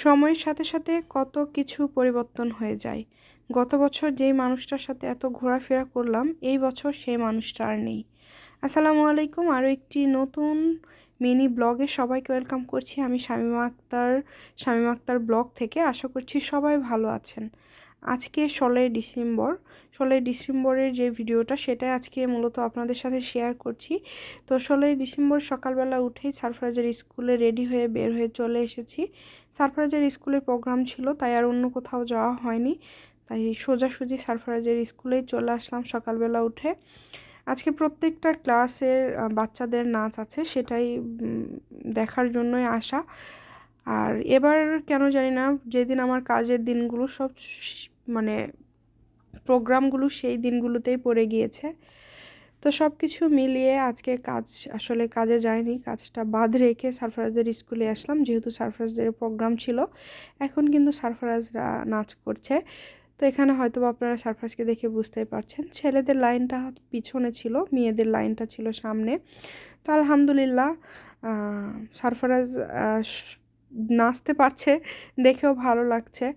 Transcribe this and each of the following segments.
সময়ের সাথে সাথে কত কিছু পরিবর্তন হয়ে যায়। গত বছর যেই মানুষটার সাথে এত ঘোরাফেরা করলাম, এই বছর সেই মানুষটা আর নেই। আসসালামু আলাইকুম, আরও একটি নতুন মিনি ব্লগে সবাইকে ওয়েলকাম করছি। আমি শামীমা আক্তার ব্লগ থেকে। আশা করছি সবাই ভালো আছেন। আজকে 16ই ডিসেম্বরের যে ভিডিওটা, সেটাই আজকে মূলত আপনাদের সাথে শেয়ার করছি। তো 16ই ডিসেম্বর সকালবেলা উঠেই সারফরাজের স্কুলে রেডি হয়ে বের হয়ে চলে এসেছি। সারফরাজের স্কুলে প্রোগ্রাম ছিল, তাই আর অন্য কোথাও যাওয়া হয়নি। তাই সোজাসুজি সারফরাজের স্কুলেই চলে আসলাম সকালবেলা উঠে। আজকে প্রত্যেকটা ক্লাসের বাচ্চাদের নাচ আছে, সেটাই দেখার জন্যই আসা। আর এবার কেন জানি না, যেদিন আমার কাজের দিনগুলো সব মানে প্রোগ্রামগুলো সেই দিনগুলোতেই পড়ে গিয়েছে। তো সব কিছু মিলিয়ে আজকে কাজে যায়নি, কাজটা বাদ রেখে সারফরাজদের স্কুলে আসলাম, যেহেতু সারফরাজদের প্রোগ্রাম ছিল। এখন কিন্তু সারফরাজরা নাচ করছে। তো এখানে হয়তো আপনারা সারফরাজকে দেখে বুঝতেই পারছেন, ছেলেদের লাইনটা পিছনে ছিল, মেয়েদের লাইনটা ছিল সামনে। তো আলহামদুলিল্লাহ সারফরাজ নাচতে পারছে, দেখেও ভালো লাগছে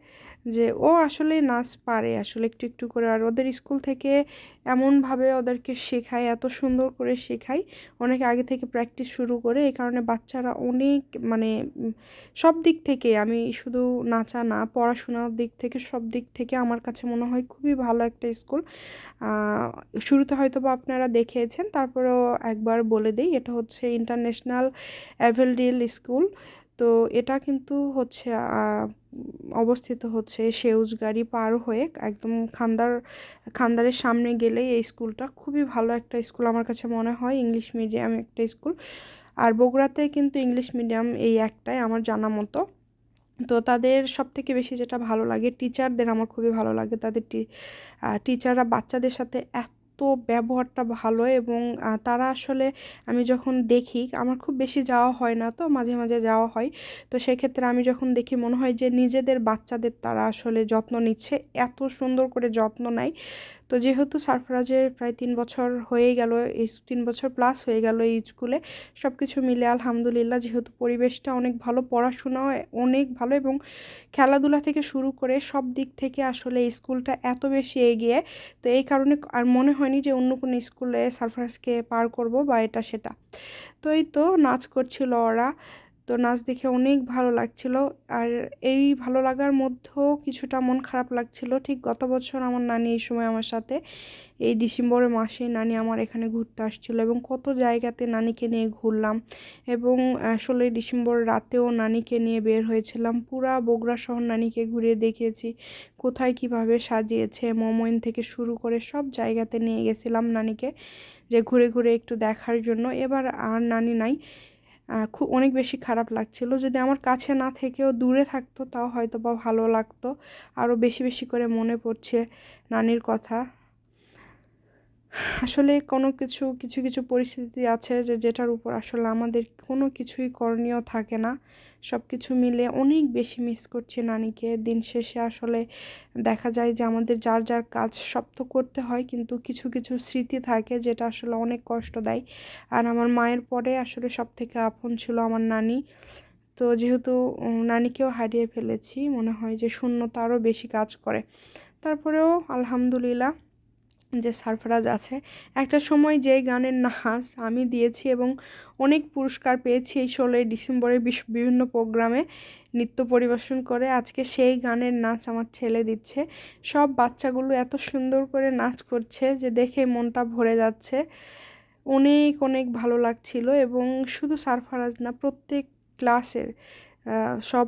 যে ও আসলে নাচ পারে আসলে একটু একটু করে। আর ওদের স্কুল থেকে এমনভাবে ওদেরকে শেখায়, এত সুন্দর করে শেখায়, অনেক আগে থেকে প্র্যাকটিস শুরু করে। এই কারণে বাচ্চারা অনেক সব দিক থেকে, আমি শুধু নাচা না, পড়াশোনার দিক থেকে সব দিক থেকে আমার কাছে মনে হয় খুবই ভালো একটা স্কুল। শুরুতে হয়তো বা আপনারা দেখেছেন, তারপরেও একবার বলে দিই, এটা হচ্ছে ইন্টারন্যাশনাল অ্যাভেলডিল স্কুল। তো এটা কিন্তু হচ্ছে অবস্থিত হচ্ছে সেউজগাড়ি পার হয়ে একদম খান্দারের সামনে গেলেই এই স্কুলটা। খুবই ভালো একটা স্কুল আমার কাছে মনে হয়, ইংলিশ মিডিয়াম একটা স্কুল। আর বগুড়াতে কিন্তু ইংলিশ মিডিয়াম এই একটাই আমার জানা মতো। তো তাদের সব থেকে বেশি যেটা ভালো লাগে, টিচারদের আমার খুবই ভালো লাগে। তাদের টিচাররা বাচ্চাদের সাথে এত ব্যবহারটা ভালো, এবং তারা আসলে, আমি যখন দেখি, আমার খুব বেশি যাওয়া হয় না, তো মাঝে মাঝে যাওয়া হয়। তো সেক্ষেত্রে আমি যখন দেখি মনে হয় যে নিজেদের বাচ্চাদের তারা আসলে যত্ন নিচ্ছে, এত সুন্দর করে যত্ন নেয়। তো যেহেতু সারফরাজের প্রায় 3 বছর হয়ে গেল, এই 3 বছর প্লাস হয়ে গেল এই স্কুলে, সব কিছু মিলে আলহামদুলিল্লাহ, যেহেতু পরিবেশটা অনেক ভালো, পড়াশোনাও অনেক ভালো, এবং খেলাধুলা থেকে শুরু করে সব দিক থেকে আসলে এই স্কুলটা এত বেশি এগিয়ে। তো এই কারণে আর মনে হয়নি যে অন্য কোনো স্কুলে সারফরাজকে পার করব বা এটা সেটা। তো এই তো নাচ করছিল ওরা, তো নাচ দেখে অনেক ভালো লাগছিল। আর এই ভালো লাগার মধ্যেও কিছুটা মন খারাপ লাগছিল। ঠিক গত বছর আমার নানি এই সময় আমার সাথে, এই ডিসেম্বরের মাসে নানি আমার এখানে ঘুরতে আসছিল, এবং কত জায়গাতে নানিকে নিয়ে ঘুরলাম। এবং 16ই ডিসেম্বর রাতেও নানিকে নিয়ে বের হয়েছিলাম, পুরা বগুড়া শহর নানিকে ঘুরিয়ে দেখিয়েছি, কোথায় কিভাবে সাজিয়েছে, মোমোইন থেকে শুরু করে সব জায়গাতে নিয়ে গেছিলাম নানিকে, যে ঘুরে ঘুরে একটু দেখার জন্য। এবার আর নানি নাই। খুব অনেক বেশি খারাপ লাগছিল, যদি আমার কাছে না থেকেও দূরে থাকতো তাও হয়তো বা ভালো লাগতো। আরও বেশি বেশি করে মনে পড়ছে নানির কথা। আসলে কিছু কিছু কিছু পরিস্থিতি আছে যেটার উপর আসলে আমাদের কোনো কিছুই করণীয় থাকে না। সব কিছু মিলে অনেক বেশি মিস করছি নানিকে। দিন শেষে আসলে দেখা যায় যে আমাদের যার যার কাজ সব তো করতে হয়, কিন্তু কিছু কিছু স্মৃতি থাকে যেটা আসলে অনেক কষ্ট দেয়। আর আমার মায়ের পরে আসলে সব থেকে আপন ছিল আমার নানি। তো যেহেতু নানিকেও হারিয়ে ফেলেছি, মনে হয় যে শূন্যতা আরও বেশি কাজ করে। তারপরেও আলহামদুলিল্লাহ যে সারফরাজ আছে। একটা সময় যে গানের নাচ আমি দিয়েছি এবং অনেক পুরস্কার পেয়েছি এই 16ই ডিসেম্বরের বিভিন্ন প্রোগ্রামে নৃত্য পরিবেশন করে, আজকে সেই গানের নাচ আমার ছেলে দিচ্ছে। সব বাচ্চাগুলো এত সুন্দর করে নাচ করছে যে দেখে মনটা ভরে যাচ্ছে। অনেক অনেক ভালো লাগছিল। এবং শুধু সারফরাজ না, প্রত্যেক ক্লাসের সব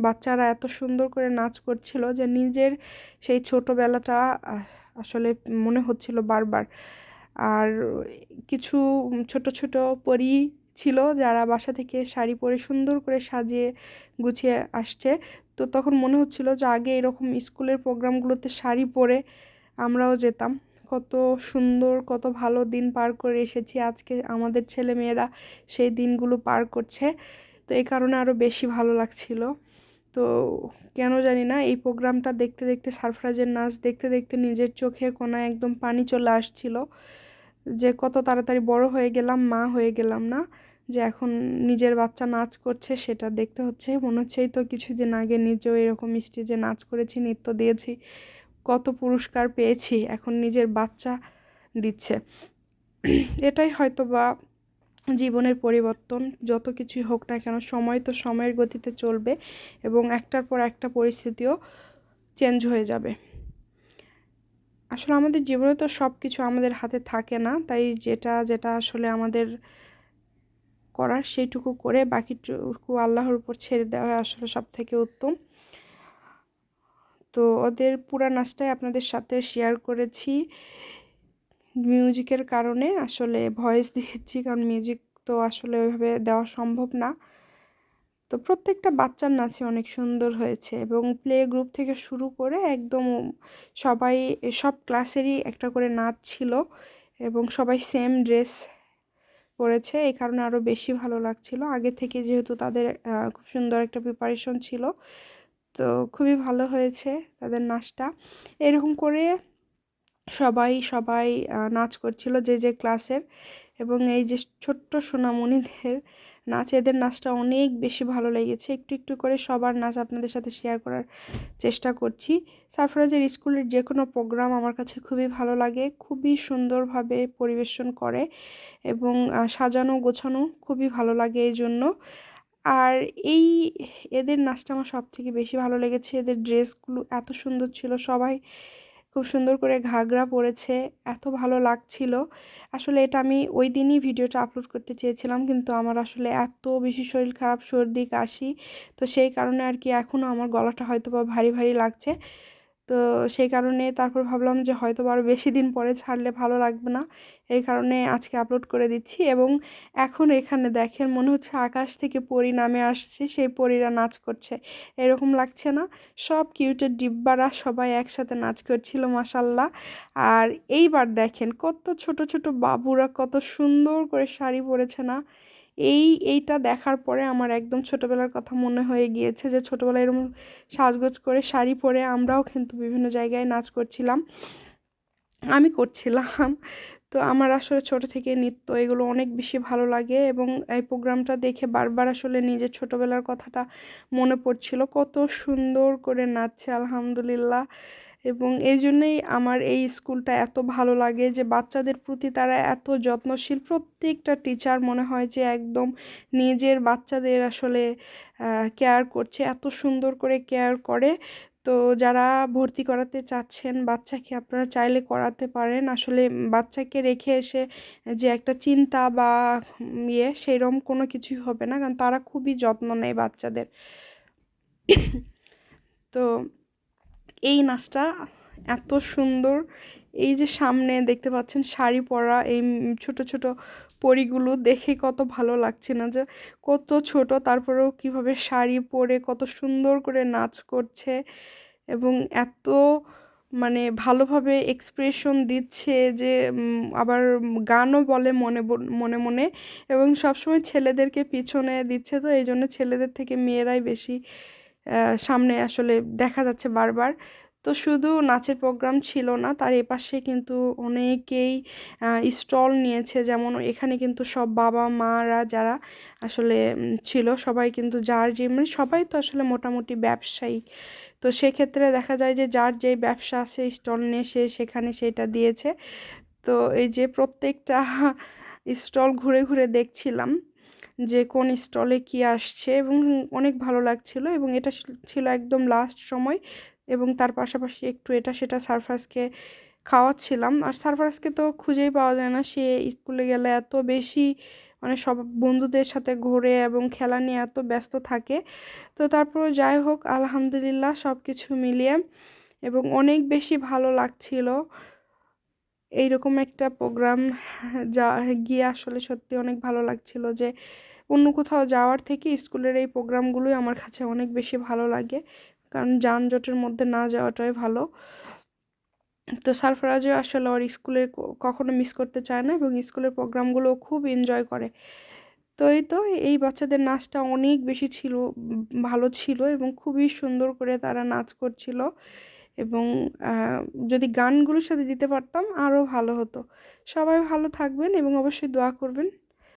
বাচ্চারা এত সুন্দর করে নাচ করছিল যে নিজের সেই ছোটোবেলাটা আসলে মনে হচ্ছিল বারবার। আর কিছু ছোট ছোট পরী ছিল যারা বাসা থেকে শাড়ি পরে সুন্দর করে সাজিয়ে গুছিয়ে আসছে। তো তখন মনে হচ্ছিল যে আগে এরকম স্কুলের প্রোগ্রামগুলোতে শাড়ি পরে আমরাও যেতাম, কত সুন্দর কত ভালো দিন পার করে এসেছি। আজকে আমাদের ছেলে মেয়েরা সেই দিনগুলো পার করছে, তো এই কারণে আরও বেশি ভালো লাগছিল। তো কেন জানি না, এই প্রোগ্রামটা দেখতে দেখতে, সারফরাজের নাচ দেখতে দেখতে নিজের চোখের কোণায় একদম পানি চলে আসছিল, যে কত তাড়াতাড়ি বড় হয়ে গেলাম, মা হয়ে গেলাম না। যে এখন নিজের বাচ্চা নাচ করছে সেটা দেখতে হচ্ছে। মনে হচ্ছে এই তো কিছুদিন আগে নিজেও এরকম স্টেজে নাচ করেছি, নৃত্য দিয়েছি, কত পুরস্কার পেয়েছি, এখন নিজের বাচ্চা দিচ্ছে। এটাই হয়তো বা জীবনের পরিবর্তন। যত কিছুই হোক না কেন, সময় তো সময়ের গতিতে চলবে এবং একটার পর একটা পরিস্থিতিও চেঞ্জ হয়ে যাবে। আসলে আমাদের জীবনে তো সব কিছু আমাদের হাতে থাকে না, তাই যেটা যেটা আসলে আমাদের করার সেইটুকু করে বাকিটুকু আল্লাহর উপর ছেড়ে দেওয়া আসলে সব থেকে উত্তম। তো ওদের পুরা নাচটাই আপনাদের সাথে শেয়ার করেছি মিউজিকের কারণে। আসলে ভয়েস দিয়েছি কারণ মিউজিক তো আসলে ওইভাবে দেওয়া সম্ভব না। তো প্রত্যেকটা বাচ্চার নাচই অনেক সুন্দর হয়েছে এবং প্লে গ্রুপ থেকে শুরু করে একদম সবাই, সব ক্লাসেরই একটা করে নাচ ছিল এবং সবাই সেম ড্রেস পরেছে, এই কারণে আরও বেশি ভালো লাগছিল। আগে থেকে যেহেতু তাদের খুব সুন্দর একটা প্রিপারেশন ছিল, তো খুবই ভালো হয়েছে তাদের নাচটা। এরকম করে সবাই সবাই নাচ করছিল যে যে ক্লাসের, এবং এই যে ছোট্ট সোনামণিদের নাচ, এদের নাচটা অনেক বেশি ভালো লেগেছে। একটু একটু করে সবার নাচ আপনাদের সাথে শেয়ার করার চেষ্টা করছি। সারফরাজের স্কুলের যে কোনো প্রোগ্রাম আমার কাছে খুবই ভালো লাগে, খুবই সুন্দরভাবে পরিবেশন করে এবং সাজানো গোছানো খুবই ভালো লাগে এই জন্য। আর এই এদের নাচটা আমার সব থেকে বেশি ভালো লেগেছে। এদের ড্রেসগুলো এত সুন্দর ছিল, সবাই খুব সুন্দর করে ঘাগরা পরেছে, এত ভালো লাগছিল। আসলে এটা আমি ওই দিনই ভিডিওটা আপলোড করতে চেয়েছিলাম, কিন্তু আমার আসলে এত বেশি শরীর খারাপ, সর্দি কাশি, তো সেই কারণে আর কি এখনও আমার গলাটা হয়তো বা ভারী ভারী লাগছে। তো সেই কারণে তারপর ভাবলাম যে হয়তো আরও বেশি দিন পরে ছাড়লে ভালো লাগবে না, এই কারণে আজকে আপলোড করে দিচ্ছি। এবং এখন এখানে দেখেন মনে হচ্ছে আকাশ থেকে পরী নামে আসছে, সেই পরীরা নাচ করছে, এরকম লাগছে না? সব কিউটের ডিব্বারা সবাই একসাথে নাচ করছিল মাশাল্লাহ। আর এইবার দেখেন কত ছোট ছোট বাবুরা কত সুন্দর করে শাড়ি পরেছে না? এইটা দেখার পরে আমার একদম ছোটোবেলার কথা মনে হয়ে গিয়েছে, যে ছোটোবেলায় এরকম সাজগোজ করে শাড়ি পরে আমরাও কিন্তু বিভিন্ন জায়গায় নাচ করছিলাম, আমি করছিলাম। তো আমার আসলে ছোট থেকে নৃত্য এগুলো অনেক বেশি ভালো লাগে এবং এই প্রোগ্রামটা দেখে বারবার আসলে নিজের ছোটোবেলার কথাটা মনে পড়ছিল, কত সুন্দর করে নাচছে আলহামদুলিল্লাহ। এবং এই জন্যই আমার এই স্কুলটা এত ভালো লাগে, যে বাচ্চাদের প্রতি তারা এত যত্নশীল। প্রত্যেকটা টিচার মনে হয় যে একদম নিজের বাচ্চাদের আসলে কেয়ার করছে, এত সুন্দর করে কেয়ার করে। তো যারা ভর্তি করাতে চাচ্ছেন বাচ্চাকে, আপনারা চাইলে করাতে পারেন। আসলে বাচ্চাকে রেখে এসে যে একটা চিন্তা বা সেরকম কোনো কিছুই হবে না, কারণ তারা খুবই যত্ন নেয় বাচ্চাদের। তো এই নাচটা এত সুন্দর, এই যে সামনে দেখতে পাচ্ছেন শাড়ি পরা এই ছোট ছোট পরীগুলো দেখে কত ভালো লাগছে না, যে কত ছোট তারপরেও কিভাবে শাড়ি পরে কত সুন্দর করে নাচ করছে এবং এত মানে ভালোভাবে এক্সপ্রেশন দিচ্ছে, যে আবার গানও বলে মনে মনে মনে, এবং সবসময় ছেলেদেরকে পিছনে দিচ্ছে, তো এই জন্য ছেলেদের থেকে মেয়েরাই বেশি সামনে আসলে দেখা যাচ্ছে বারবার। তো শুধু নাচের প্রোগ্রাম ছিল না, তার এপাশে কিন্তু অনেকেই স্টল নিয়েছে, যেমন এখানে কিন্তু সব বাবা মারা যারা আসলে ছিল সবাই কিন্তু যার যে মানে সবাই তো আসলে মোটামুটি ব্যবসায়ী, তো সেক্ষেত্রে দেখা যায় যে যার যেই ব্যবসা আছে স্টল নিয়ে সে সেখানে সেটা দিয়েছে। তো এই যে প্রত্যেকটা স্টল ঘুরে ঘুরে দেখছিলাম যে কোন স্টলে কি আসছে, এবং অনেক ভালো লাগছিল। এবং এটা ছিল একদম লাস্ট সময়, এবং তার পাশাপাশি একটু এটা সেটা সারফারজকে খাওয়াচ্ছিলাম। আর সারফারজকে তো খুঁজেই পাওয়া যায় না, সে স্কুলে গেলে এত বেশি মানে সব বন্ধুদের সাথে ঘুরে এবং খেলা নিয়ে এত ব্যস্ত থাকে। তো তারপর যাই হোক আলহামদুলিল্লাহ সব কিছু মিলিয়ে এবং অনেক বেশি ভালো লাগছিল এইরকম একটা প্রোগ্রাম যা গিয়ে আসলে সত্যি অনেক ভালো লাগছিল, যে অন্য কোথাও যাওয়ার থেকে স্কুলের এই প্রোগ্রামগুলোই আমার কাছে অনেক বেশি ভালো লাগে, কারণ যানজটের মধ্যে না যাওয়াটাই ভালো। তো সারফরাজও আসলে ওর স্কুলে কখনো মিস করতে চায় না এবং স্কুলের প্রোগ্রামগুলো খুব এনজয় করে। তো এই বাচ্চাদের নাচটা অনেক বেশি ছিল, ভালো ছিল এবং খুবই সুন্দর করে তারা নাচ করছিল। এবং যদি গানগুলোর সাথে দিতে পারতাম আরও ভালো হতো। সবাই ভালো থাকবেন এবং অবশ্যই দোয়া করবেন।